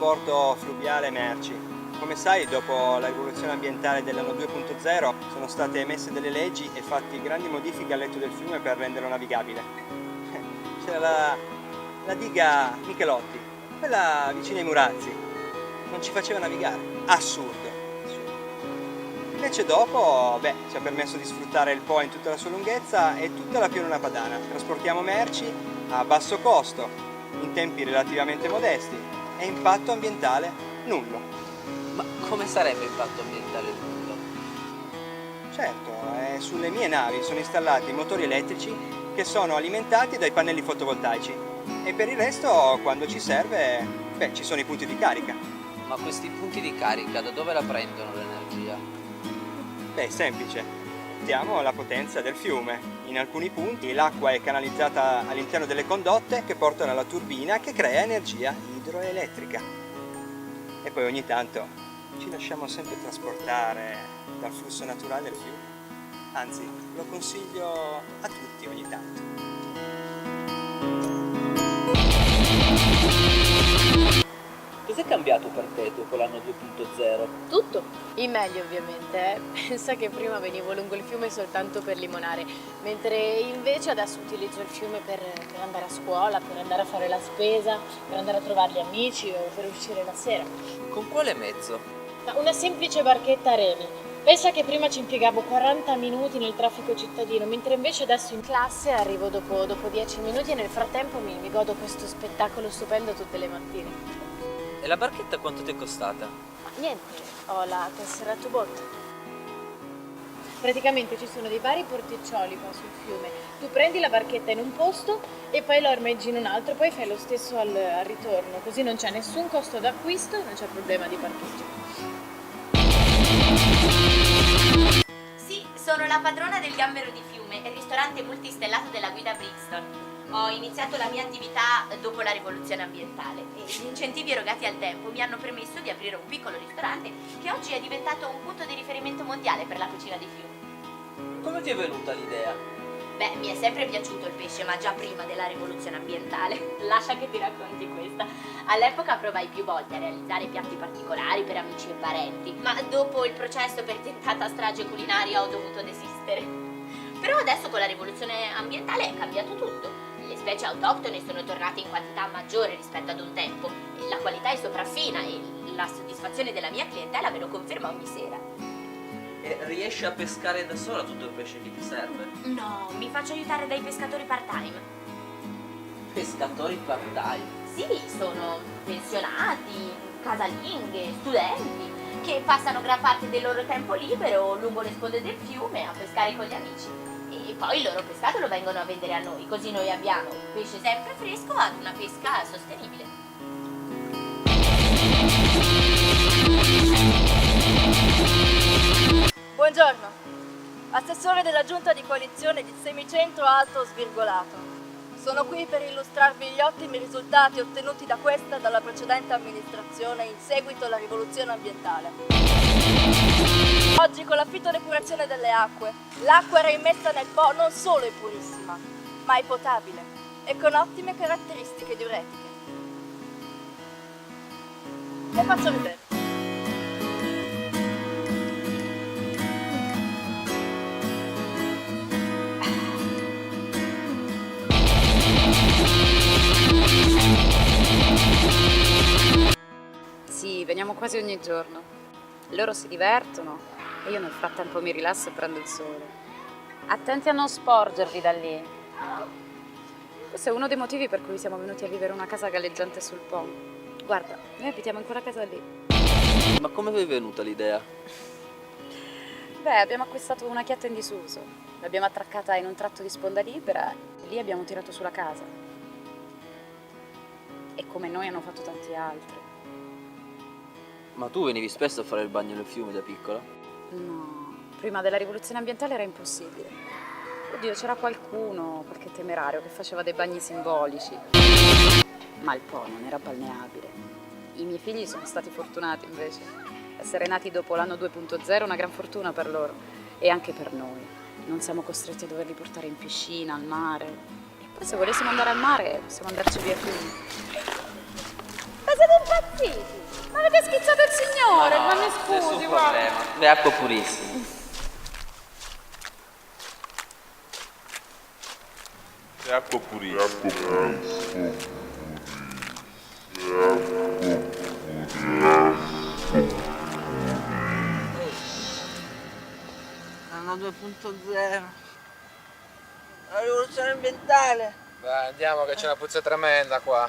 trasporto fluviale merci. Come sai, dopo la rivoluzione ambientale dell'anno 2.0 sono state emesse delle leggi e fatti grandi modifiche al letto del fiume per renderlo navigabile. C'era la diga Michelotti, quella vicino ai Murazzi, non ci faceva navigare, assurdo. Invece dopo, ci ha permesso di sfruttare il Po in tutta la sua lunghezza e tutta la pianura padana. Trasportiamo merci a basso costo, in tempi relativamente modesti e impatto ambientale nullo. Ma come sarebbe impatto ambientale nullo? Certo, sulle mie navi sono installati motori elettrici che sono alimentati dai pannelli fotovoltaici e per il resto, quando ci serve, ci sono i punti di carica. Ma questi punti di carica da dove la prendono l'energia? È semplice, usiamo la potenza del fiume. In alcuni punti l'acqua è canalizzata all'interno delle condotte che portano alla turbina che crea energia idroelettrica. E poi ogni tanto ci lasciamo sempre trasportare dal flusso naturale del fiume. Anzi, lo consiglio a tutti ogni tanto. Cos'è cambiato per te dopo l'anno 2.0? Tutto. In meglio ovviamente, Pensa che prima venivo lungo il fiume soltanto per limonare, mentre invece adesso utilizzo il fiume per andare a scuola, per andare a fare la spesa, per andare a trovare gli amici o per uscire la sera. Con quale mezzo? Una semplice barchetta a remi. Pensa che prima ci impiegavo 40 minuti nel traffico cittadino, mentre invece adesso in classe arrivo dopo 10 minuti e nel frattempo mi godo questo spettacolo stupendo tutte le mattine. E la barchetta quanto ti è costata? Ma niente, ho la tessera to boat. Praticamente ci sono dei vari porticcioli qua sul fiume. Tu prendi la barchetta in un posto e poi la ormeggi in un altro, poi fai lo stesso al ritorno, così non c'è nessun costo d'acquisto e non c'è problema di parcheggio. Sì, sono la padrona del Gambero di Fiume, il ristorante multistellato della guida Brixton. Ho iniziato la mia attività dopo la rivoluzione ambientale e gli incentivi erogati al tempo mi hanno permesso di aprire un piccolo ristorante che oggi è diventato un punto di riferimento mondiale per la cucina di Fiume. Come ti è venuta l'idea? Mi è sempre piaciuto il pesce, ma già prima della rivoluzione ambientale. Lascia che ti racconti questa. All'epoca provai più volte a realizzare piatti particolari per amici e parenti, ma dopo il processo per tentata strage culinaria ho dovuto desistere. Però adesso con la rivoluzione ambientale è cambiato tutto. Le specie autoctone sono tornate in quantità maggiore rispetto ad un tempo, la qualità è sopraffina e la soddisfazione della mia clientela me lo conferma ogni sera. E riesci a pescare da sola tutto il pesce che ti serve? No, mi faccio aiutare dai pescatori part-time. Pescatori part-time? Sì, sono pensionati, casalinghe, studenti, che passano gran parte del loro tempo libero lungo le sponde del fiume a pescare con gli amici. E poi il loro pescato lo vengono a vendere a noi, così noi abbiamo pesce sempre fresco ad una pesca sostenibile. Buongiorno, assessore della giunta di coalizione di Semicentro Alto Svirgolato. Sono qui per illustrarvi gli ottimi risultati ottenuti da questa e dalla precedente amministrazione in seguito alla rivoluzione ambientale. Oggi con la fitodepurazione delle acque, l'acqua era immessa nel Po non solo è purissima, ma è potabile e con ottime caratteristiche diuretiche. Le faccio vedere. Sì, veniamo quasi ogni giorno. Loro si divertono e io nel frattempo mi rilasso e prendo il sole. Attenti a non sporgervi da lì. Questo è uno dei motivi per cui siamo venuti a vivere in una casa galleggiante sul Po. Guarda, noi abitiamo in quella casa lì. Ma come vi è venuta l'idea? Abbiamo acquistato una chiatta in disuso. L'abbiamo attraccata in un tratto di sponda libera e lì abbiamo tirato sulla casa. E come noi hanno fatto tanti altri. Ma tu venivi spesso a fare il bagno nel fiume da piccola? No, prima della rivoluzione ambientale era impossibile. Oddio, c'era qualche temerario che faceva dei bagni simbolici. Ma il Po non era balneabile. I miei figli sono stati fortunati invece. Essere nati dopo l'anno 2.0 è una gran fortuna per loro. E anche per noi. Non siamo costretti a doverli portare in piscina, al mare. E poi se volessimo andare al mare, possiamo andarci via fiume. Cosa impazziti? Ma avete schizzato il signore, ma mi scusi, Nessun guarda. problema. Le acqua purissima. Acqua purissima. Anno 2.0. La rivoluzione ambientale. Dai, andiamo che c'è una puzza tremenda qua.